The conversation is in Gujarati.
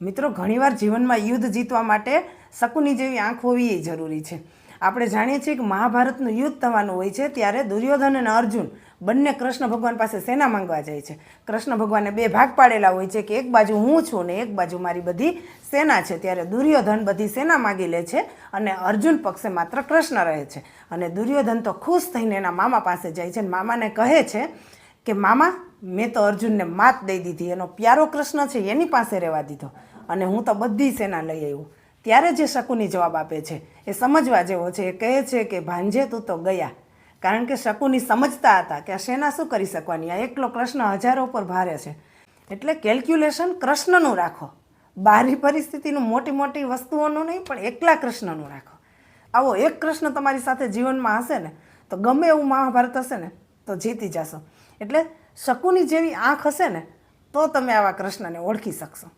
મિત્રો, ઘણીવાર જીવનમાં યુદ્ધ જીતવા માટે શકુની જેવી આંખ હોવી એ જરૂરી છે. આપણે જાણીએ છીએ કે મહાભારતનું યુદ્ધ થવાનું હોય છે ત્યારે દુર્યોધન અને અર્જુન બંને કૃષ્ણ ભગવાન પાસે સેના માંગવા જાય છે. કૃષ્ણ ભગવાને બે ભાગ પાડેલા હોય છે કે એક બાજુ હું છું ને એક બાજુ મારી બધી સેના છે. ત્યારે દુર્યોધન બધી સેના માગી લે છે અને અર્જુન પક્ષે માત્ર કૃષ્ણ રહે છે. અને દુર્યોધન તો ખુશ થઈને એના મામા પાસે જાય છે અને મામાને કહે છે કે મામા, મેં તો અર્જુનને માત દઈ દીધી, એનો પ્યારો કૃષ્ણ છે એની પાસે રહેવા દીધો અને હું તો બધી સેના લઈ આવ્યો. ત્યારે જે શકુની જવાબ આપે છે એ સમજવા જેવો છે. એ કહે છે કે ભાંજે તું તો ગયા. કારણ કે શકુની સમજતા હતા કે આ સેના શું કરી શકવાની, આ એકલો કૃષ્ણ હજારો પર ભારે છે. એટલે કેલ્ક્યુલેશન કૃષ્ણનું રાખો, બહારી પરિસ્થિતિનું મોટી મોટી વસ્તુઓનું નહીં, પણ એકલા કૃષ્ણનું રાખો. આવો એક કૃષ્ણ તમારી સાથે જીવનમાં હશે ને તો ગમે એવું મહાભારત હશે ને તો જીતી જશો. એટલે શકુની જેવી આંખ હશે ને તો તમે આવા કૃષ્ણને ઓળખી શકશો.